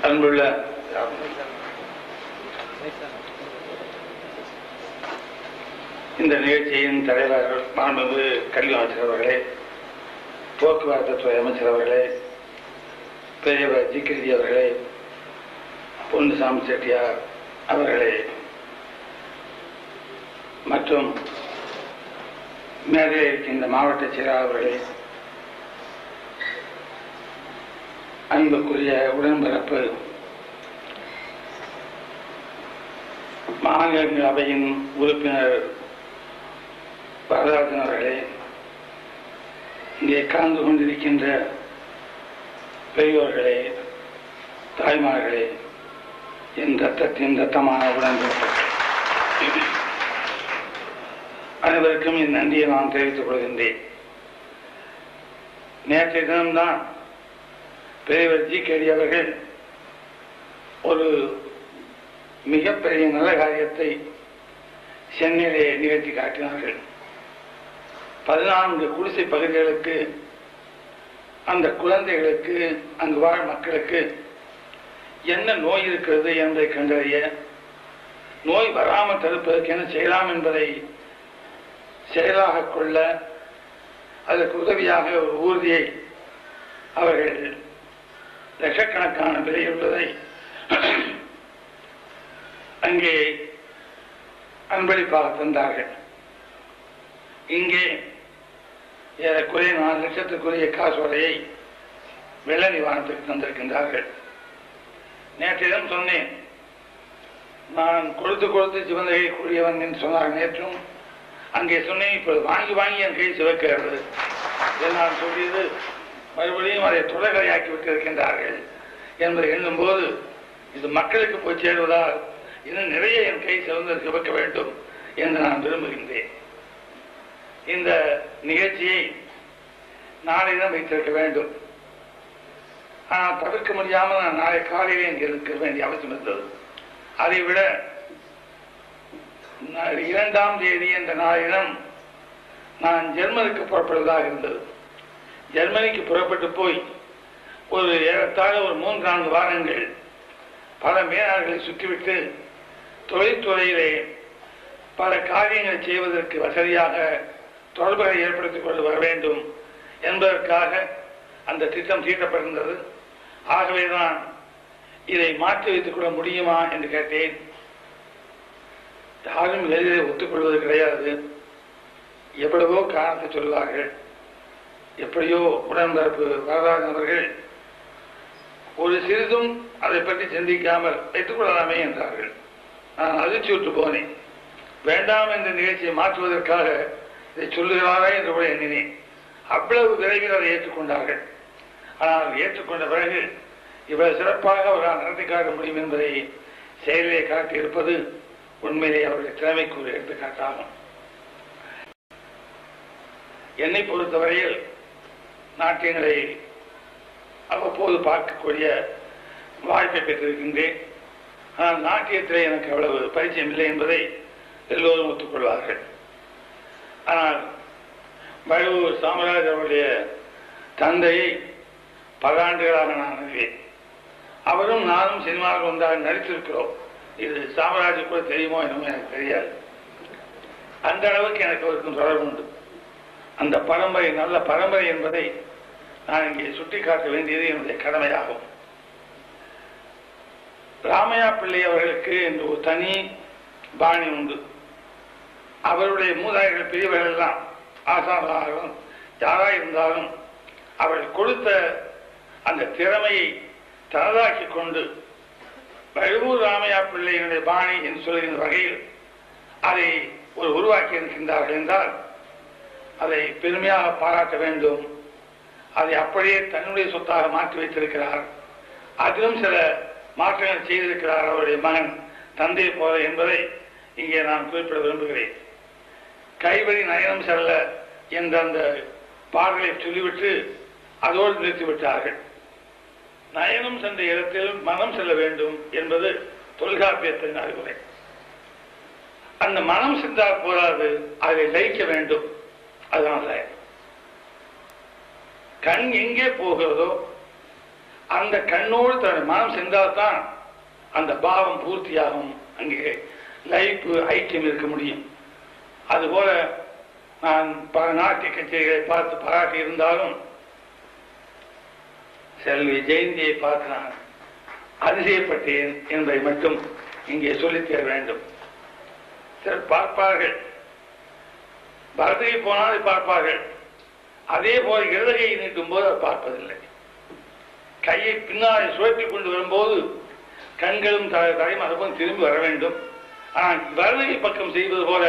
அன்புள்ள இந்த நிகழ்ச்சியின் தலைவர் மாண்புமிகு கல்வி அமைச்சர் அவர்களே, போக்குவரத்து துறை அமைச்சர் அவர்களே, பெரியவர் ஜிகிரி அவர்களே, பொன்னுசாமி செட்டியார் அவர்களே மற்றும் மேலே இருக்கின்ற மாவட்ட செயலாளர் அவர்களே, அன்புக்குரிய உடன்பிறப்பு மாநிலங்களவையின் உறுப்பினர் வரதராஜன் அவர்களே, இங்கே கலந்து கொண்டிருக்கின்ற பெரியோர்களே, தாய்மார்களே, என் ரத்தத்தின் ரத்தமான உடன்பிறப்பு அனைவருக்கும் என் நன்றியை நான் தெரிவித்துக் கொள்கின்றேன். நேற்றைய தினம்தான் பெரியவர் ஜிகேடி அவர்கள் ஒரு மிகப்பெரிய நல்ல காரியத்தை சென்னையிலே நிகழ்த்தி காட்டினார்கள். 14 குடிசை பகுதிகளுக்கு அந்த குழந்தைகளுக்கு அங்கு வாழ் மக்களுக்கு என்ன நோய் இருக்கிறது என்பதை கண்டறிய, நோய் வராமல் தடுப்பதற்கு என்ன செய்யலாம் என்பதை செயலாக கொள்ள அதற்கு உதவியாக ஒரு ஊர்தியை அவர்கள் லட்சக்கணக்கான விலையுள்ளதை அங்கே அன்பளிப்பாக தந்தார்கள். இங்கே ஏறக்குறைய 4 லட்சத்துக்குரிய காசோலையை வெள்ள நிவாரணத்துக்கு தந்திருக்கின்றார்கள். நேற்றிடம் சொன்னேன், நான் கொடுத்து சிவந்தகை கூடியவன் என்று சொன்னார். நேற்றும் அங்கே சொன்னேன், இப்போது வாங்கி என் கை சிவக்கிறது. நான் சொல்லியது மறுபடியும் அதை தொடர்கதையாக்கி விட்டிருக்கின்றார்கள் என்பதை எண்ணும்போது இது மக்களுக்கு போய் சேருவதால் இன்னும் நிறைய என் கை சிவக்க வேண்டும் என்று நான் விரும்புகின்றேன். இந்த நிகழ்ச்சியை நாளையிடம் வைத்திருக்க வேண்டும். ஆனால் தவிர்க்க முடியாமல் நான் நாளை காலையிலே இங்கே இருக்க வேண்டிய அவசியம் இருந்தது. அதைவிட 2ஆம் தேதி என்ற நாளிடம் நான் ஜெர்மனிக்கு புறப்படுவதாக இருந்தது. ஜெர்மனிக்கு புறப்பட்டு போய் ஏறத்தாழ 3-4 வாரங்கள் பல மேலாளர்களை சுற்றிவிட்டு தொழில்துறையிலே பல காரியங்களை செய்வதற்கு வசதியாக தொடர்புகளை ஏற்படுத்திக் கொண்டு வர வேண்டும் என்பதற்காக அந்த திட்டம் தீட்டப்பட்டிருந்தது. ஆகவேதான் இதை மாற்றி வைத்துக் கொள்ள முடியுமா என்று கேட்டேன். யாரும் எளிதில் ஒத்துக்கொள்வது கிடையாது. எவ்வளவோ காரணத்தை சொல்வார்கள். எப்படியோ உடன்பிறப்பு வரதராஜன் அவர்கள் ஒரு சிறிதும் அதை பற்றி சிந்திக்காமல் வைத்துக் கொள்ளலாமே என்றார்கள். நான் அதிர்ச்சியுற்று போனேன். வேண்டாம் என்ற நிகழ்ச்சியை மாற்றுவதற்காக இதை சொல்லுகிறாரா என்று கூட எண்ணினேன். அவ்வளவு விரைவில் அதை ஏற்றுக்கொண்டார்கள். ஆனால் ஏற்றுக்கொண்ட பிறகு இவ்வளவு சிறப்பாக அவரால் நடத்தி காட்ட முடியும் என்பதை செயலிலே காட்டியிருப்பது உண்மையிலே அவருடைய திறமைக்கு ஒரு எடுத்துக்காட்டாகும். என்னை பொறுத்தவரையில் நாட்டியங்களை அவ்வப்போது பார்க்கக்கூடிய வாய்ப்பை பெற்றிருக்கின்றேன். ஆனால் நாட்டியத்திலே எனக்கு அவ்வளவு பரிச்சயம் இல்லை என்பதை எல்லோரும் ஒத்துக்கொள்வார்கள். ஆனால் வழுவூர் சாமராஜ் அவருடைய தந்தையை பல ஆண்டுகளாக நான் அறிவேன். அவரும் நானும் சினிமாவில் ஒன்றாக நடித்திருக்கிறோம். இது சாமராஜ் கூட தெரியுமோ என்னமோ எனக்கு தெரியாது. அந்த அளவுக்கு எனக்கு அவருக்கும் தொடர்பு உண்டு. அந்த பரம்பரை நல்ல பரம்பரை என்பதை நான் இங்கே சுட்டிக்காட்ட வேண்டியது என்னுடைய கடமையாகும். ராமையா பிள்ளை அவர்களுக்கு என்று ஒரு தனி பாணி உண்டு. அவருடைய மூதாதைகள் பெரியவர்கள் எல்லாம் ஆசானாலும் யாராக இருந்தாலும் அவர்கள் கொடுத்த அந்த திறமையை தனதாக்கி கொண்டு வழுவூர் ராமையா பிள்ளையினுடைய பாணி என்று சொல்கின்ற வகையில் அதை உருவாக்கி இருக்கின்றார்கள் என்றால் அதை பெருமையாக பாராட்ட வேண்டும். அதை அப்படியே தன்னுடைய சொத்தாக மாற்றி வைத்திருக்கிறார். அதிலும் சில மாற்றங்கள் செய்திருக்கிறார் அவருடைய மகன் தந்தை போல என்பதை இங்கே நான் குறிப்பிட விரும்புகிறேன். கைவழி நயனம் செல்ல என்ற அந்த பாடலை சொல்லிவிட்டு அதோடு நிறுத்திவிட்டார்கள். நயனம் சென்ற இடத்தில் மனம் செல்ல வேண்டும் என்பது தொல்காப்பியத்தின் அறிவுரை. அந்த மனம் சென்றால் போராது, அதை லயிக்க வேண்டும். அதுதான் கண் எங்கே போகிறதோ அந்த கண்ணோடு தன் மனம் சென்றால்தான் அந்த பாவம் பூர்த்தியாகும், அங்கே லைஃப் ஐக்கியம் இருக்க முடியும். அதுபோல நான் பல நாட்டிய கச்சேரிகளை பார்த்து பாராட்டி இருந்தாலும் செல்வி ஜெயந்தியை பார்த்து நான் அதிசயப்பட்டேன் என்பதை மட்டும் இங்கே சொல்லித் தர வேண்டும். சிலர் பார்ப்பார்கள், பரதகை போனால் பார்ப்பார்கள், அதே போல இடதுகையை நீட்டும் போது அவர் பார்ப்பதில்லை. கையை பின்னால் சுழற்றி கொண்டு வரும்போது கண்களும் தலையும் அதுபோல் திரும்பி வர வேண்டும். ஆனால் வலதுகை பக்கம் செய்வது போல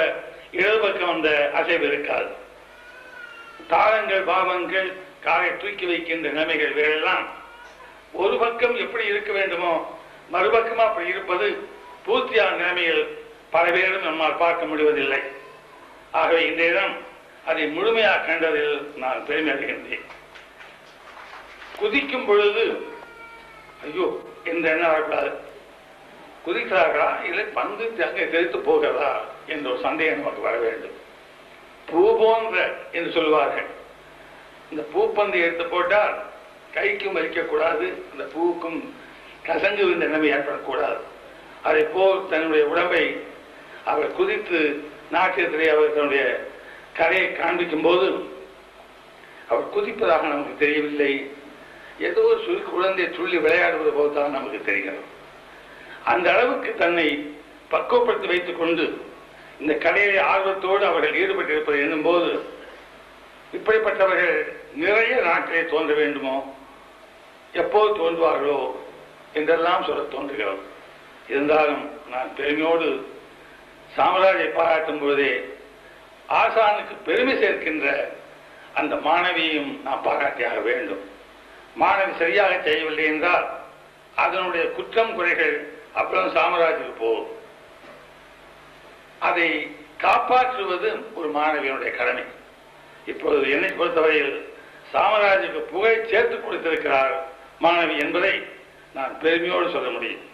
இடது பக்கம் அந்த அசைவு இருக்காது. தாளங்கள் பாவங்கள் காலை தூக்கி வைக்கின்ற நிலைமைகள் வேறெல்லாம் ஒரு பக்கம் எப்படி இருக்க வேண்டுமோ மறுபக்கமா அப்படி இருப்பது பூர்த்தியான நிலைமைகள் பல பேரும் நம்மால் பார்க்க முடிவதில்லை. ஆகவே இந்த இடம் அதை முழுமையாக கண்டதில் நான் பெருமை அடைகின்றேன். குதிக்கும் பொழுது ஐயோ எந்த எண்ணம் வரக்கூடாது, குதிக்கிறார்களா இல்லை பந்து அங்கே தெரித்து போகிறதா என்ற ஒரு சந்தேகம் நமக்கு வர வேண்டும். பூ போன்ற என்று சொல்வார்கள். இந்த பூப்பந்து எடுத்து போட்டால் கைக்கும் வலிக்கக்கூடாது, அந்த பூவுக்கும் கசங்கு விழுந்த நிலைமை ஏற்படக்கூடாது. அதை போல் தன்னுடைய உடம்பை அவர் குதித்து நாட்டியத்திலே அவர் தன்னுடைய கரையை காண்பிக்கும் போது அவர் குதிப்பதாக நமக்கு தெரியவில்லை. ஏதோ ஒரு குழந்தை துள்ளி விளையாடுவது போல் தான் நமக்கு தெரிகிறது. அந்த அளவுக்கு தன்னை பக்குவப்படுத்தி வைத்துக் கொண்டு இந்த கலையை ஆர்வத்தோடு அவர்கள் ஈடுபட்டிருப்பதை எண்ணும் போது இப்படிப்பட்டவர்கள் நிறைய நாட்டிலே தோன்ற வேண்டுமோ, எப்போது தோன்றுவார்களோ என்றெல்லாம் சொல்ல தோன்றுகிறோம். இருந்தாலும் நான் பெருமையோடு சாம்ராஜை பாராட்டும் பொழுதே ஆசானுக்கு பெருமை சேர்க்கின்ற அந்த மாணவியையும் நாம் பாராட்டியாக வேண்டும். மாணவி சரியாக செய்யவில்லை என்றால் அதனுடைய குற்றம் குறைகள் அப்புறம் சாம்ராஜுக்கு போகும். அதை காப்பாற்றுவது ஒரு மாணவியனுடைய கடமை. இப்பொழுது என்னை பொறுத்தவரையில் சாம்ராஜுக்கு புகழை சேர்த்து கொடுத்திருக்கிறார் மாணவி என்பதை நான் பெருமையோடு சொல்ல முடியும்.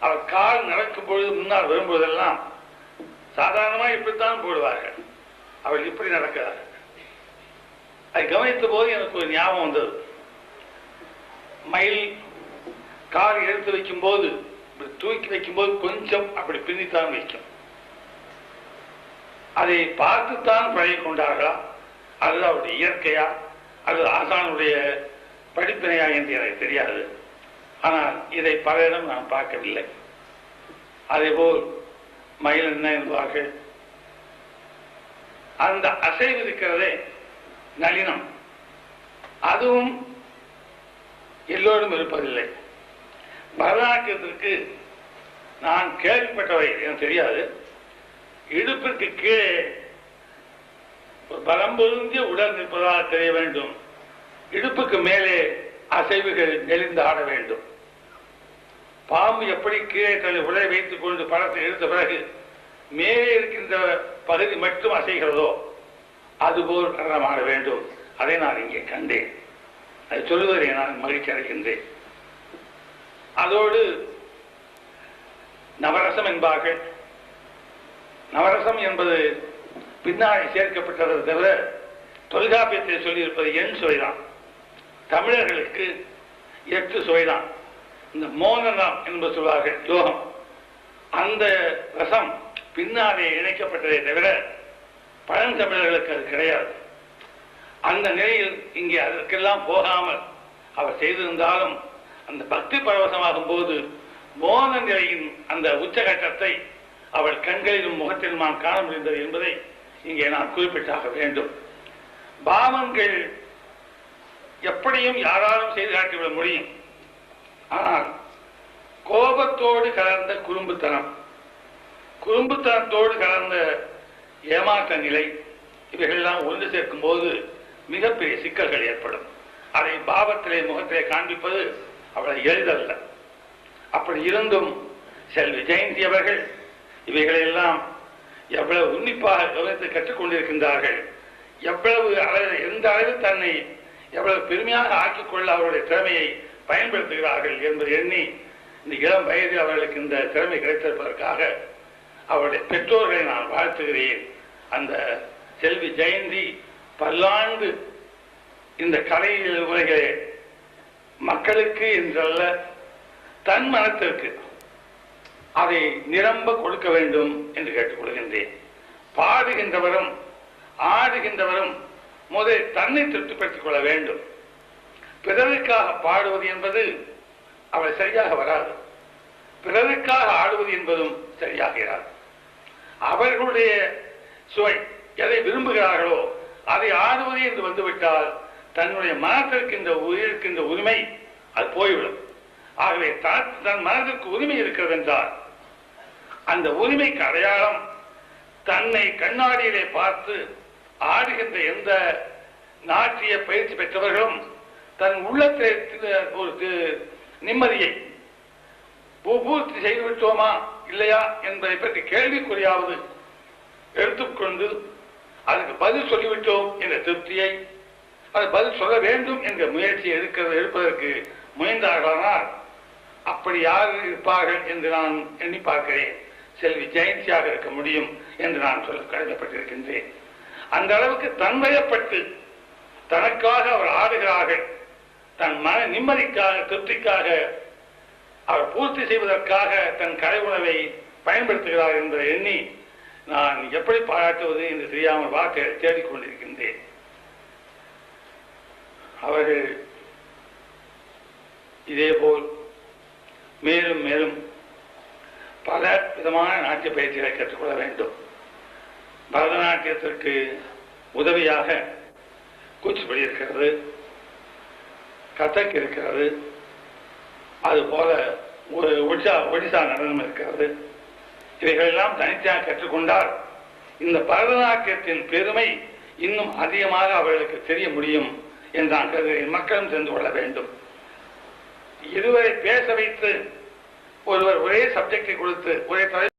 அவர் கால் நடக்கும் பொழுது முன்னால் வரும்போதெல்லாம் சாதாரணமாக இப்படித்தான் போடுவார்கள், அவள் இப்படி நடக்கிறார். அதை கவனித்த போது எனக்கு ஒரு ஞாபகம் வந்தது. மயில் கால் எடுத்து வைக்கும் போது தூக்கி வைக்கும் போது கொஞ்சம் அப்படி பின்னித்தான் வைக்கும். அதை பார்த்துத்தான் பழகி கொண்டார்களா அல்லது அவருடைய இயற்கையா அல்லது ஆசானுடைய படிப்பினையா என்று எனக்கு தெரியாது. ஆனால் இதை பலரிடம் நான் பார்க்கவில்லை. அதேபோல் மயில் என்ன என்பார்கள், அந்த அசைவு இருக்கிறதே நளினம், அதுவும் எல்லோரும் இருப்பதில்லை. பரதநாட்டியத்திற்கு நான் கேள்விப்பட்டவை எனக்கு தெரியாது, இடுப்பிற்கு கீழே ஒரு பலம் பொருந்திய உடல் நிற்பதாக தெரிய வேண்டும், இடுப்புக்கு மேலே அசைவுகள் நெளிந்து ஆட வேண்டும். பாம்பு எப்படி கீழே தன்னை உடலை வைத்துக் கொண்டு படத்தை எடுத்த பிறகு மேலே இருக்கின்ற பகுதி மட்டும் அசைகிறதோ அதுபோல் நடனமாட வேண்டும். அதை நான் இங்கே கண்டேன். அதை சொல்லுவதை நான் மகிழ்ச்சி அடைகின்றேன். அதோடு நவரசம் என்பார்கள். நவரசம் என்பது பின்னாடி சேர்க்கப்பட்டதை தவிர தொல்காப்பியத்தில் சொல்லியிருப்பது எண் சுவைதான். தமிழர்களுக்கு 8 சுவைதான். இந்த மோகனம் என்று சொல்வார்கள் யோகம், அந்த ரசம் பின்னாலே இணைக்கப்பட்டதை தவிர பழந்தமிழர்களுக்கு அது கிடையாது. அந்த நிலையில் இங்கே அதற்கெல்லாம் போகாமல் அவர் செய்திருந்தாலும் அந்த பக்தி பரவசமாகும் போது மோன நிலையின் அந்த உச்சகட்டத்தை அவள் கண்களிலும் முகத்திலும் நான் காண முடிந்தது என்பதை இங்கே நான் குறிப்பிட்டாக வேண்டும். பாவங்கள் எப்படியும் யாராலும் செய்து காட்டிவிட முடியும். ஆனால் கோபத்தோடு கலந்த குறும்புத்தனம், குறும்புத்தனத்தோடு கலந்த ஏமாற்ற நிலை, இவைகளெல்லாம் ஒன்று சேர்க்கும் போது மிகப்பெரிய சிக்கல்கள் ஏற்படும். அதை பாவத்திலே முகத்திலே காண்பிப்பது அவளை எளிதல்ல. அப்படி இருந்தும் செல்வி ஜெயந்தி அவர்கள் இவைகளெல்லாம் எவ்வளவு உன்னிப்பாக கவனித்து கற்றுக்கொண்டிருக்கின்றார்கள், எவ்வளவு எந்த அளவில் தன்னை எவ்வளவு பெருமையாக ஆக்கிக் கொள்ள அவருடைய திறமையை பயன்படுத்துகிறார்கள் என்பதை எண்ணி இந்த இளம் வயதில் அவர்களுக்கு இந்த திறமை கிடைத்திருப்பதற்காக அவருடைய பெற்றோர்களை நான் வாழ்த்துகிறேன். அந்த செல்வி ஜெயந்தி பல்லாண்டு இந்த கலையில் உலகிலே மக்களுக்கு என்றல்ல, தன் மனத்திற்கு அதை நிரம்ப கொடுக்க வேண்டும் என்று கேட்டுக்கொள்கின்றேன். பாடுகின்றவரும் ஆடுகின்றவரும் முதலில் தன்னை திருப்திப்படுத்திக் கொள்ள வேண்டும். பிறருக்காக பாடுவது என்பது அவள் சரியாக வராது. பிறருக்காக ஆடுவது என்பதும் சரியாக இராது. அவர்களுடைய சுவை எதை விரும்புகிறார்களோ அதை ஆடுவது என்று வந்துவிட்டால் தன்னுடைய மனத்திற்கின்ற உயிருக்கின்ற உரிமை அது போய்விடும். ஆகவே தன் மனதிற்கு உரிமை இருக்கிறது என்றால் அந்த உரிமைக்கு அடையாளம் தன்னை கண்ணாடியிலே பார்த்து ஆடுகின்ற எந்த நாட்டிய பயிற்சி பெற்றவர்களும் தன் உள்ளத்தில் ஒரு நிம்மதியை பூர்த்தி செய்துவிட்டோமா இல்லையா என்பதை பற்றி கேள்விக்குறியாவது எடுத்துக்கொண்டு அதுக்கு பதில் சொல்லிவிட்டோம் என்ற திருப்தியை, அது பதில் சொல்ல வேண்டும் என்ற முயற்சியை எடுப்பதற்கு முயன்றார்களானால் அப்படி யார் இருப்பார்கள் என்று நான் எண்ணி பார்க்கிறேன். செல்வி ஜெயந்தியாக இருக்க முடியும் என்று நான் சொல்ல கடமைப்பட்டிருக்கின்றேன். அந்த அளவுக்கு தன்வயப்பட்டு தனக்காக அவர் ஆடுகிறார்கள். தன் மன நிம்மதிக்காக, திருப்திக்காக, அவர் பூர்த்தி செய்வதற்காக தன் கலை உணவை பயன்படுத்துகிறார் என்பதை எண்ணி நான் எப்படி பாராட்டுவது என்று தெரியாமல் வார்த்தைகளை தேடிக்கொண்டிருக்கின்றேன். அவர்கள் இதேபோல் மேலும் மேலும் பல விதமான நாட்டிய பயிற்சிகளை கற்றுக்கொள்ள வேண்டும். பரதநாட்டியத்திற்கு உதவியாக கூச்சிப்படி இருக்கிறது, கதக் இருக்கிறது, அதுபோல ஒடிசா நடனம் இருக்கிறது. இவைகளெல்லாம் தனித்தனியாக கற்றுக்கொண்டால் இந்த பரதநாட்டியத்தின் பெருமை இன்னும் அதிகமாக அவர்களுக்கு தெரிய முடியும் என்று நான் கருதுகிறேன். மக்களும் தெரிந்து கொள்ள வேண்டும். இருவரை பேச வைத்து ஒருவர் ஒரே சப்ஜெக்டை கொடுத்து ஒரே